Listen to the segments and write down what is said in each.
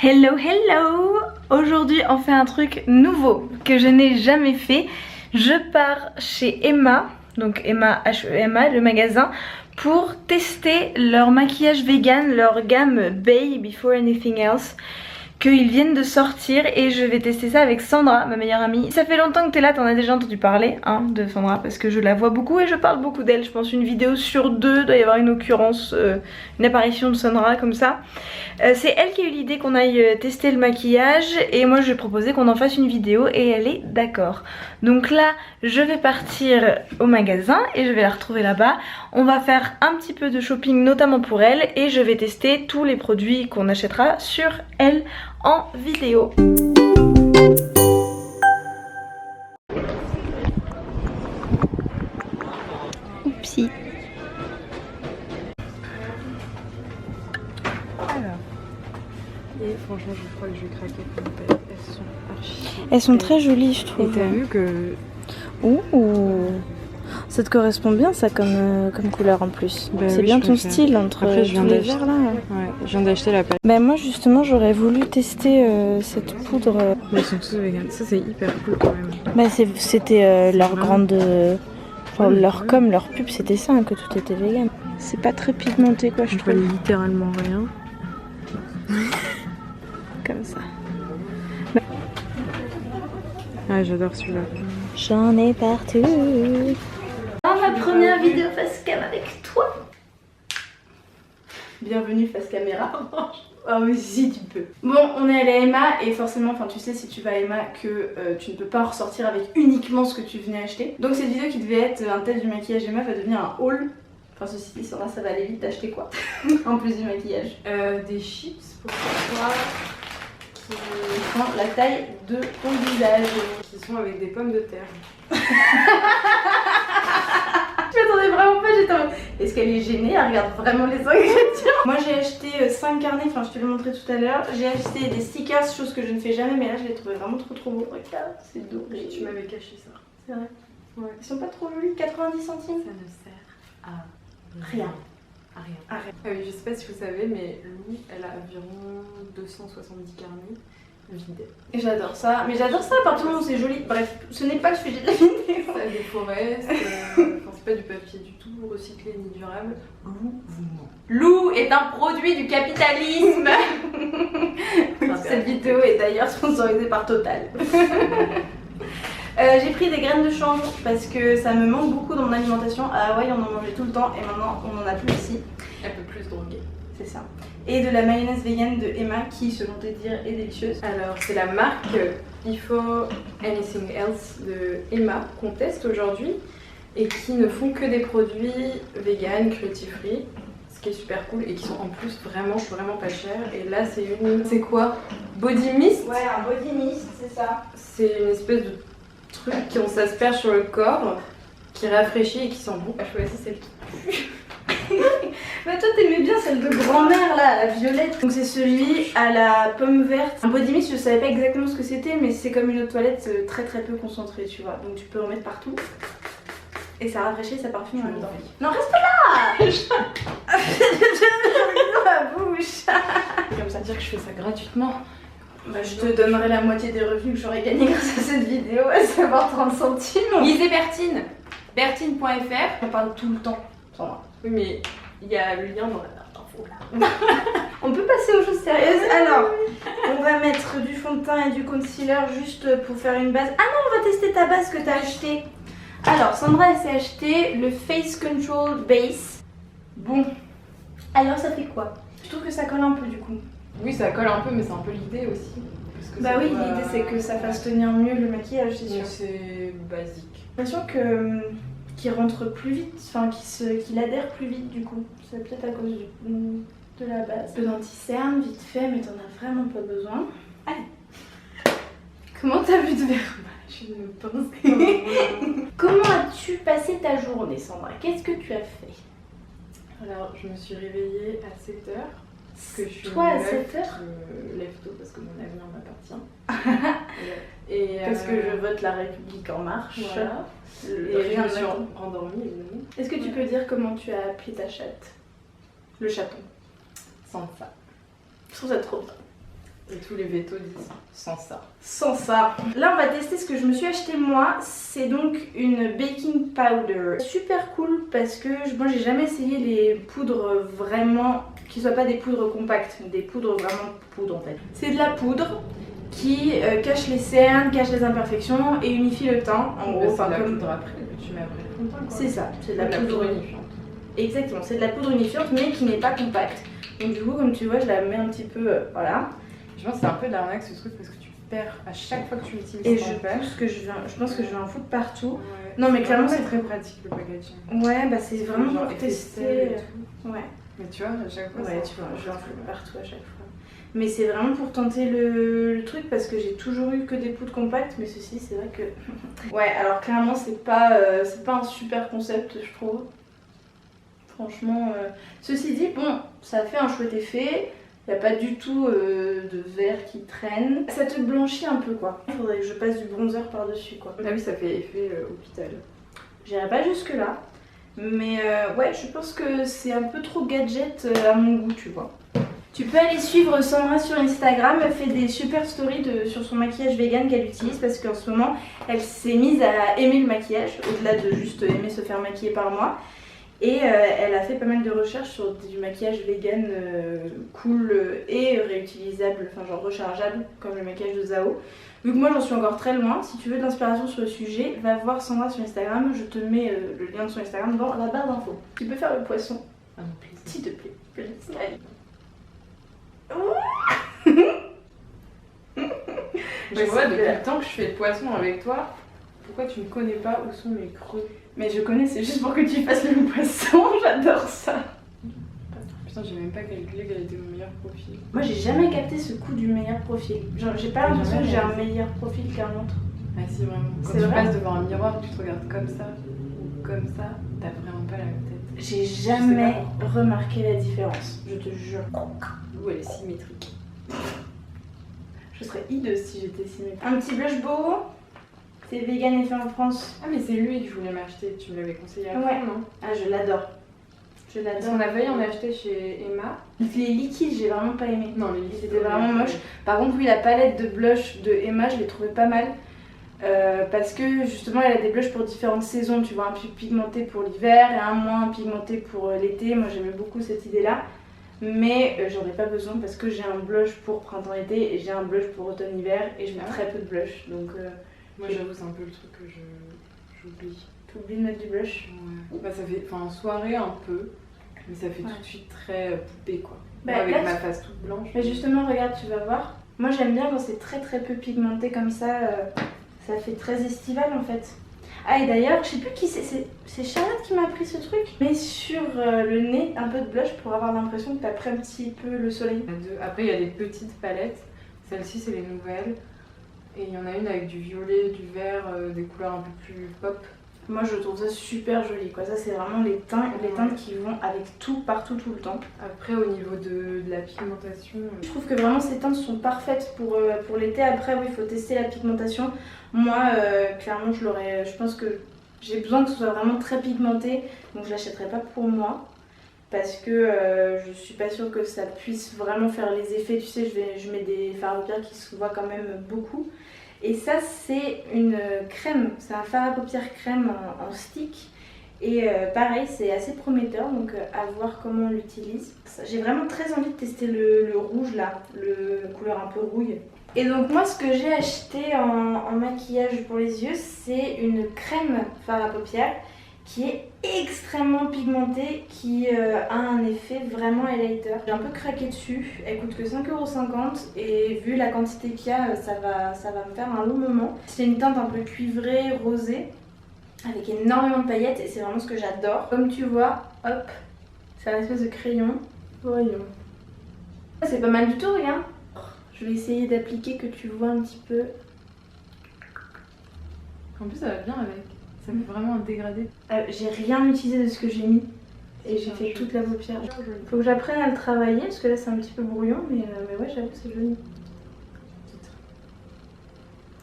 Hello hello! Aujourd'hui on fait un truc nouveau que je n'ai jamais fait. Je pars chez Emma, donc Emma H-E-M-A, le magasin, pour tester leur maquillage vegan, leur gamme Bay Before Anything Else, qu'ils viennent de sortir, et je vais tester ça avec Sandra, ma meilleure amie. Ça fait longtemps que t'es là, t'en as déjà entendu parler hein, de Sandra, parce que je la vois beaucoup et je parle beaucoup d'elle. Je pense une vidéo sur deux, doit y avoir une occurrence, une apparition de Sandra comme ça. C'est elle qui a eu l'idée qu'on aille tester le maquillage, et moi je lui ai proposé qu'on en fasse une vidéo et elle est d'accord. Donc là je vais partir au magasin et je vais la retrouver là-bas. On va faire un petit peu de shopping notamment pour elle, et je vais tester tous les produits qu'on achètera sur elle en vidéo. Oupsie. Et franchement je crois que je vais craquer pour une paire. Elles sont archi. Elles sont très jolies je trouve. Et t'as vu que... Ouh, ça te correspond bien ça comme couleur en plus. Bah c'est oui, bien ton style entre après, je viens tous les d'acheter... verres là. Ouais, je viens d'acheter la palette. Bah moi justement j'aurais voulu tester cette poudre. Mais ils sont tous véganes. Ça c'est hyper cool quand même. Bah c'était leur vraiment... grande... Enfin, Ouais, leur ouais. com, leur pub c'était ça hein, que tout était vegan. C'est pas très pigmenté quoi je Je vois trouve. littéralement rien. Comme ça. Ah j'adore celui-là. J'en ai partout. Ma première vidéo face cam avec toi. Bienvenue face caméra. Oh mais si tu peux. Bon, on est allé à Emma et forcément, enfin tu sais si tu vas à Emma que tu ne peux pas en ressortir avec uniquement ce que tu venais acheter. Donc cette vidéo qui devait être un test du maquillage Emma va devenir un haul. Enfin ceci dit, ça va aller vite d'acheter quoi en plus du maquillage. Des chips pour toi Qui prend la taille de ton visage. qui sont avec des pommes de terre. Je m'attendais vraiment pas, j'étais en mode, est-ce qu'elle est gênée? Elle regarde vraiment les ingrédients. Moi j'ai acheté 5 carnets, enfin je te l'ai montré tout à l'heure. J'ai acheté des stickers, chose que je ne fais jamais, mais là je les trouvais vraiment trop beaux. Regarde, c'est doré. Tu m'avais caché ça. C'est vrai. Ouais. Ils sont pas trop jolis, 90 centimes. Ça ne sert à Rien. À rien. À rien. Ah oui, je sais pas si vous savez, mais Lou, elle a environ 270 carnets vides. Et j'adore ça, mais j'adore ça à partir du moment où c'est joli. Bref, ce n'est pas le sujet de la vidéo. Ça a des forêts, c'est pas du papier du tout recyclé ni durable. Lou vous ment. Lou est un produit du capitalisme. Cette vidéo est d'ailleurs sponsorisée par Total. J'ai pris des graines de chanvre parce que ça me manque beaucoup dans mon alimentation. À Hawaï on en mangeait tout le temps et maintenant on en a plus ici. Elle peut plus se droguer. C'est ça. Et de la mayonnaise vegan de Emma qui selon tes dires est délicieuse. Alors c'est la marque Before Anything Else de Emma qu'on teste aujourd'hui et qui ne font que des produits vegan, cruelty free, ce qui est super cool et qui sont en plus vraiment pas chers. Et là c'est une... C'est quoi? Body mist? Ouais, un body mist, c'est ça. C'est une espèce de truc qu'on s'asperge sur le corps, qui rafraîchit et qui sent bon. Je choisis celle qui pue. Mais toi t'aimais bien celle de grand-mère là, la violette. Donc c'est celui à la pomme verte. Un body mist, je savais pas exactement ce que c'était, mais c'est comme une eau de toilette très peu concentrée, tu vois. Donc tu peux en mettre partout. Et ça rafraîchit, ça parfume en même temps. Non, reste pas là. Dans la bouche. Comme ça dire que je fais ça gratuitement. Bah, je te donnerai la moitié des revenus que j'aurais gagné grâce à cette vidéo, à savoir 30 centimes. Lisez Bertine, bertine.fr. On parle tout le temps, sans moi. Oui mais il y a le lien dans la barre d'infos là. On peut passer aux choses sérieuses. Alors, on va mettre du fond de teint et du concealer juste pour faire une base. Ah non, on va tester ta base que t'as acheté. Alors, Sandra elle s'est acheté le Face Control Base. Bon, alors ça fait quoi? Je trouve que ça colle un peu du coup. Oui ça colle un peu mais c'est un peu l'idée aussi. Parce que Bah oui, doit... l'idée c'est que ça fasse tenir mieux le maquillage, c'est sûr. C'est basique. J'ai l'impression que qu'il rentre plus vite, enfin qu'il adhère plus vite du coup. C'est peut-être à cause de la base. Le anti-cerne, vite fait, mais t'en as vraiment pas besoin. Allez. Comment t'as vu de verre? Je ne pense Comment as-tu passé ta journée, Sandra? Qu'est-ce que tu as fait? Alors je me suis réveillée à 7h. Parce que je suis Toi à une meuf 7h? Je me lève tôt parce que mon avenir m'appartient. Et Parce que je vote la République en marche. Voilà. Et Et rien je me suis d'autre. endormie évidemment. Est-ce que tu peux dire comment tu as appelé ta chatte? Le chaton. Sans ça. Je trouve ça trop bien. Et Et tous les vétos disent sans ça. Sans ça. Là on va tester ce que je me suis acheté moi. C'est donc une baking powder. Super cool parce que moi j'ai jamais essayé les poudres vraiment qui soient pas des poudres compactes, des poudres vraiment poudre en fait. C'est de la poudre qui cache les cernes, cache les imperfections et unifie le teint. En gros, c'est la comme poudre après que tu mets après le fond de teint quoi. c'est ça, c'est de la Comme poudre unifiante. Exactement, c'est de la poudre unifiante mais qui n'est pas compacte. Donc du coup comme tu vois je la mets un petit peu voilà. Je pense que c'est un peu de l'arnaque ce truc parce que tu perds à chaque fois que tu l'utilises. Et je pense que je vais en foutre partout. Ouais. Non mais clairement c'est très pratique le packaging. Ouais bah c'est vraiment genre pour effet tester. sel et tout. Ouais. Mais tu vois, à chaque fois. Ouais tu vois, je vais en foutre partout à chaque fois. Mais c'est vraiment pour tenter le truc parce que j'ai toujours eu que des poudres compactes mais ceci c'est vrai que... Ouais alors clairement c'est pas un super concept je trouve. Franchement, ceci dit, bon, ça fait un chouette effet. Il n'y a pas du tout de vert qui traîne. Ça te blanchit un peu quoi. Il faudrait que je passe du bronzer par-dessus quoi. Ah oui, ça fait effet hôpital. J'irai pas jusque là. Mais ouais, je pense que c'est un peu trop gadget à mon goût, tu vois. Tu peux aller suivre Sandra sur Instagram. Elle fait des super stories sur son maquillage vegan qu'elle utilise parce qu'en ce moment, elle s'est mise à aimer le maquillage au-delà de juste aimer se faire maquiller par moi. Et elle a fait pas mal de recherches sur du maquillage vegan cool et réutilisable, enfin genre rechargeable, comme le maquillage de Zao. Vu que moi j'en suis encore très loin, si tu veux de l'inspiration sur le sujet, va voir Sandra sur Instagram, je te mets le lien de son Instagram dans la barre d'infos. Tu peux faire le poisson, Ah non, plaisir. s'il te plaît. Please. Je vois depuis le temps que je fais le poisson avec toi, pourquoi tu ne connais pas où sont mes creux? Mais je connais, c'est juste pour que tu fasses le poisson, j'adore ça. Putain, j'ai même pas calculé quel était mon meilleur profil. Moi j'ai jamais capté ce coup du meilleur profil. Genre j'ai pas l'impression que j'ai un meilleur profil qu'un autre. Ah si, vraiment. Quand C'est tu vrai passes devant un miroir, tu te regardes comme ça ou comme ça, t'as vraiment pas la même tête. J'ai jamais remarqué la différence, je te jure. Ou elle est symétrique. Je serais hideuse si j'étais symétrique. Un petit blush beau, c'est vegan et fait en France. Ah mais c'est lui que je voulais m'acheter, tu me l'avais conseillé avant, Ouais. non? Ah je l'adore. Je Parce l'adore. qu'on a failli en acheter chez Emma. Les liquides j'ai vraiment pas aimé. Non, les liquides, C'était vraiment moche. Par contre oui la palette de blush de Emma je l'ai trouvée pas mal. Parce que justement elle a des blushs pour différentes saisons, tu vois, un plus pigmenté pour l'hiver et un moins pigmenté pour l'été. Moi j'aimais beaucoup cette idée là, mais j'en ai pas besoin parce que j'ai un blush pour printemps-été et j'ai un blush pour automne-hiver et je mets très peu de blush, donc moi j'avoue c'est un peu le truc que j'oublie. t'oublies de mettre du blush. Ouais. Bah ça fait, enfin en soirée un peu, mais ça fait Ouais. tout de suite très poupée quoi. Bah, Moi, avec là, ma face toute blanche. Mais justement regarde tu vas voir, moi j'aime bien quand c'est très peu pigmenté comme ça, ça fait très estival en fait. Ah et d'ailleurs je sais plus qui c'est Charlotte qui m'a appris ce truc. Mets sur le nez un peu de blush pour avoir l'impression que t'as pris un petit peu le soleil. Après il y a des petites palettes, celle-ci c'est les nouvelles. Et il y en a une avec du violet, du vert, des couleurs un peu plus pop. Moi je trouve ça super joli quoi, ça c'est vraiment les teintes qui vont avec tout, partout, tout le temps. Après au niveau de la pigmentation... Je trouve que vraiment ces teintes sont parfaites pour l'été. Après oui il faut tester la pigmentation. Moi clairement je pense que j'ai besoin que ce soit vraiment très pigmenté, donc je l'achèterai pas pour moi. Parce que je suis pas sûre que ça puisse vraiment faire les effets, tu sais je mets des fards à paupières qui se voient quand même beaucoup. Et ça c'est une crème, c'est un fard à paupières crème en stick. Et pareil c'est assez prometteur, donc à voir comment on l'utilise. J'ai vraiment très envie de tester le rouge là, le couleur un peu rouille. Et donc moi ce que j'ai acheté en maquillage pour les yeux c'est une crème fard à paupières qui est extrêmement pigmentée, qui a un effet vraiment highlighter. J'ai un peu craqué dessus, elle coûte que 5,50 € et vu la quantité qu'il y a, ça va me faire un long moment. C'est une teinte un peu cuivrée, rosée, avec énormément de paillettes et c'est vraiment ce que j'adore. Comme tu vois, hop, c'est un espèce de crayon. Voyons. C'est pas mal du tout, regarde. Je vais essayer d'appliquer que tu vois un petit peu. En plus ça va bien avec. Ça fait vraiment un dégradé. J'ai rien utilisé de ce que j'ai mis et j'ai fait toute la paupière. Faut que j'apprenne à le travailler parce que là c'est un petit peu brouillon, mais ouais j'avoue c'est joli.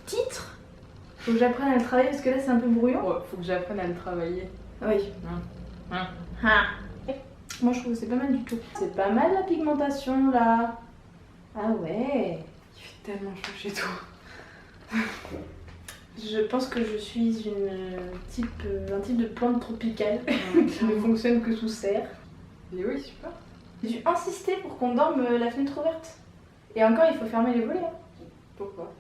Titre. Faut que j'apprenne à le travailler parce que là c'est un peu brouillon. Ouais, faut que j'apprenne à le travailler. Oui. Moi je trouve que c'est pas mal du tout. C'est pas mal la pigmentation là. Ah ouais. tellement chaud chez toi. Je pense que je suis un type de plante tropicale qui ne fonctionne que sous serre. Léo, il suit pas. J'ai dû insister pour qu'on dorme la fenêtre ouverte. Et encore, il faut fermer les volets. Hein. Pourquoi?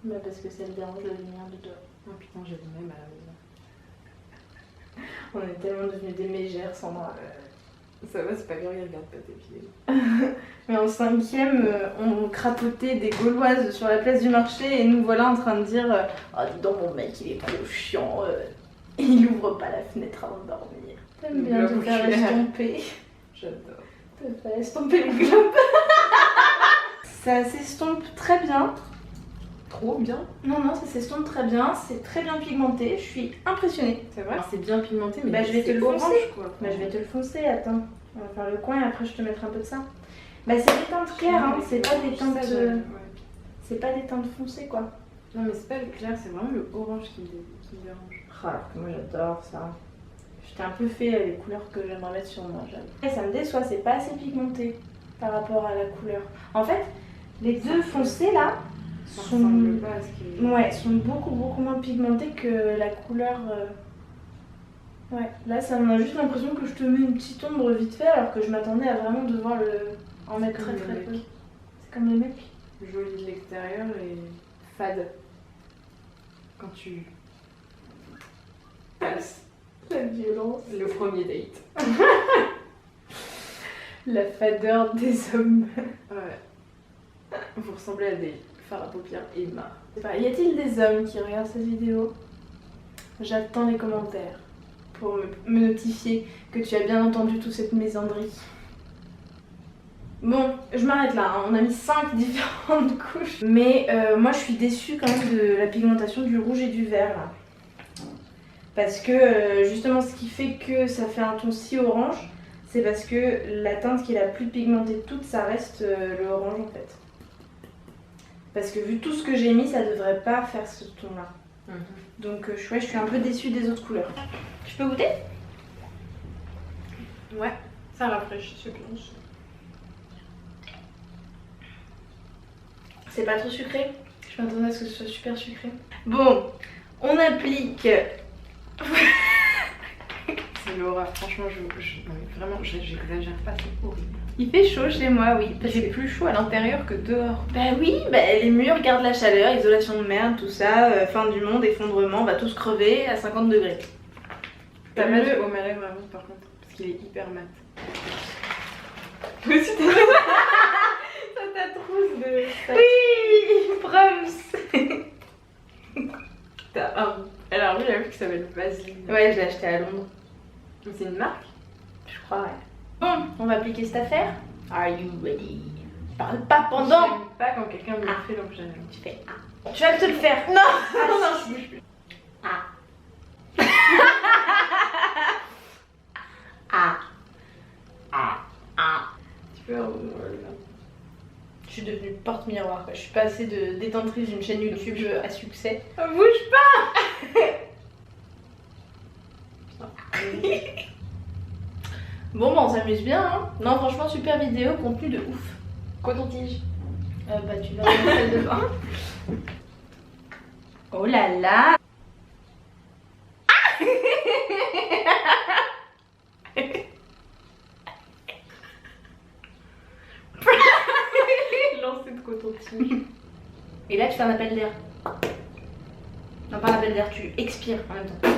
Bah parce que ça me dérange la lumière de dehors. Oh putain, j'ai le même à la maison. On est tellement devenus des mégères, Sandra. Ça va, c'est pas grave, il regarde pas tes pieds. Mais en 5e, on crapotait des Gauloises sur la place du marché et nous voilà en train de dire oh, dis donc, mon mec, il est trop chiant. Il ouvre pas la fenêtre avant de dormir. T'aimes bien te faire estomper. J'adore. Te faire estomper le globe. Ça s'estompe très bien. Trop bien. Non, non, ça s'estompe très bien. C'est très bien pigmenté. Je suis impressionnée. C'est vrai. C'est bien pigmenté, mais bah, je vais te le foncer. Quoi. Bah, je vais te le foncer, attends. On va faire le coin et après je te mettrai un peu de ça. Bah, c'est des teintes claires, hein. C'est pas des teintes. C'est pas des teintes foncées, quoi. Non, mais c'est pas le clair, c'est vraiment le orange qui me dérange. Alors que moi j'adore ça. Je t'ai un peu fait les couleurs que j'aimerais mettre sur moi, j'avoue. Et ça me déçoit, c'est pas assez pigmenté par rapport à la couleur. En fait, les deux foncés là sont beaucoup moins pigmentés que la couleur. Ouais, là ça m'a juste l'impression que je te mets une petite ombre vite fait alors que je m'attendais à vraiment devoir en mettre très très peu. C'est comme les mecs. Joli de l'extérieur et fade. Quand tu passes. La violence. Le premier date. La fadeur des hommes. Ouais. Vous ressemblez à des fards à paupières Emma. Y a-t-il des hommes qui regardent cette vidéo? J'attends les commentaires pour me notifier que tu as bien entendu toute cette mésandrie. Bon, je m'arrête là, hein. On a mis 5 différentes couches. Mais moi je suis déçue quand même de la pigmentation du rouge et du vert là. Parce que justement ce qui fait que ça fait un ton si orange, c'est parce que la teinte qui est la plus pigmentée de toutes, ça reste le orange en fait. Parce que vu tout ce que j'ai mis, ça devrait pas faire ce ton là. Donc je suis un peu déçue des autres couleurs. Je peux goûter? Ouais, ça rafraîchit ce blanche. C'est pas trop sucré? Je m'attendais à ce que ce soit super sucré. Bon, on applique. C'est Laura, franchement, non, mais vraiment, j'exagère pas, c'est horrible. Il fait chaud chez moi, oui. Parce qu'il est plus chaud à l'intérieur que dehors. Bah oui, bah les murs gardent la chaleur, isolation de merde, tout ça, fin du monde, effondrement, on va tous crever à 50 degrés. T'as mal au marais vraiment par contre, parce qu'il est hyper mat. Toi aussi t'as ta trousse de... Oui, Brahms. Alors lui, il a vu que ça s'appelle Vaseline. Ouais, je l'ai acheté à Londres. C'est une marque? Je crois, ouais. Bon, on va appliquer cette affaire. Are you ready? Parle pas pendant. J'aime pas quand quelqu'un me le fait, donc j'aime. Tu fais ah. Tu vas te le faire. Non. Ah, non, je bouge plus. Ah. Ah. Ah. Ah. Tu peux Je suis devenue porte-miroir. Je suis passée de détentrice d'une chaîne YouTube à succès. Bouge pas. Bon, bah on s'amuse bien, hein. Non, franchement, super vidéo, contenu de ouf. Coton-tige. Bah tu vas dans la salle de bain. Oh là là. Lancé de coton-tige. Et là tu fais un appel d'air. Non, pas un appel d'air, tu expires en même temps.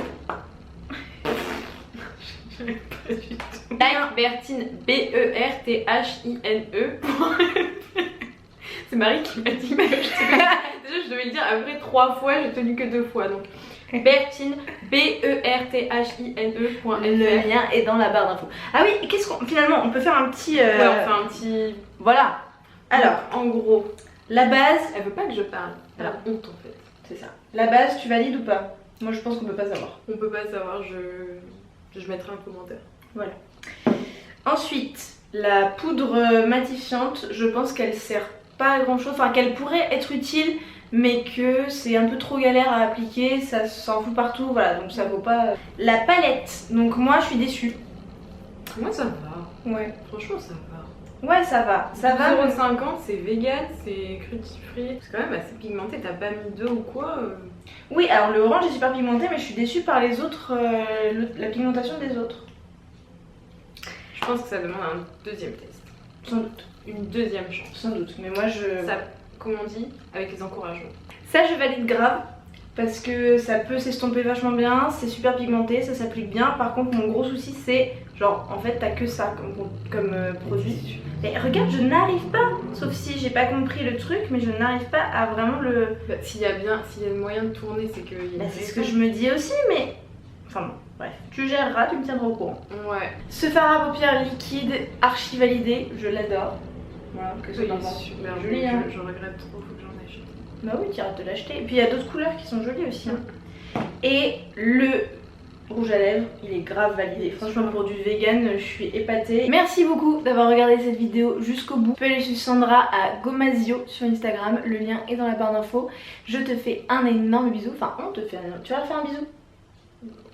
Pas du tout. Bertine, B-E-R-T-H-I-N-E. C'est Marie qui m'a dit, mais déjà je devais le dire après 3 fois, j'ai tenu que 2 fois. Donc Bertine, B-E-R-T-H-I-N-E.fr. Le lien est dans la barre d'infos. Ah oui, qu'est-ce qu'on... Finalement, on peut faire un petit... Ouais, on fait un petit... Voilà. Alors, en gros, la base... elle veut pas que je parle. Elle a honte en fait. C'est ça. La base, tu valides ou pas? Moi, je pense qu'on peut pas savoir. On peut pas savoir, je mettrai un commentaire. Voilà. Ensuite, la poudre matifiante, je pense qu'elle sert pas à grand chose, enfin qu'elle pourrait être utile, mais que c'est un peu trop galère à appliquer, ça s'en fout partout, voilà, donc ça vaut pas. La palette, donc moi je suis déçue. Moi ça va. Ouais. Franchement ça va. Ouais, ça va. Ça va. 2,50€, c'est vegan, c'est cruelty-free. C'est quand même assez pigmenté, t'as pas mis d'eau ou quoi Oui, alors le orange est super pigmenté, mais je suis déçue par les autres, la pigmentation des autres. Je pense que ça demande un deuxième test. Sans doute. Une deuxième chance. Sans doute, mais moi je... Ça, comme on dit, avec les encouragements. Ça je valide grave, parce que ça peut s'estomper vachement bien, c'est super pigmenté, ça s'applique bien. Par contre mon gros souci c'est, genre en fait t'as que ça comme produit. Mais regarde, je n'arrive pas, sauf si j'ai pas compris le truc, mais je n'arrive pas à vraiment le... Bah, s'il y a le moyen de tourner, c'est qu'il y a une c'est ce que je me dis aussi, mais... Enfin bon, bref, tu géreras, tu me tiendras au courant. Ouais. Ce fard à paupières liquide, archi validé, je l'adore. Voilà, que Oui, t'en penses? super Joli, hein. je regrette trop, faut que j'en achète. Bah oui, tu iras te l'acheter. Et puis il y a d'autres couleurs qui sont jolies aussi. Hein. Et le rouge à lèvres, il est grave validé. Franchement, pour du vegan, je suis épatée. Merci beaucoup d'avoir regardé cette vidéo jusqu'au bout. Tu peux aller suivre Sandra à Gomazio sur Instagram. Le lien est dans la barre d'infos. Je te fais un énorme bisou. Enfin, on te fait un... Tu vas faire un bisou?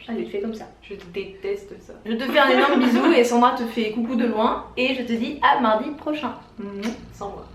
Allez, tu fais comme ça. Je déteste ça. Je te fais un énorme bisou et Sandra te fait coucou de loin. Et je te dis à mardi prochain. Sans moi.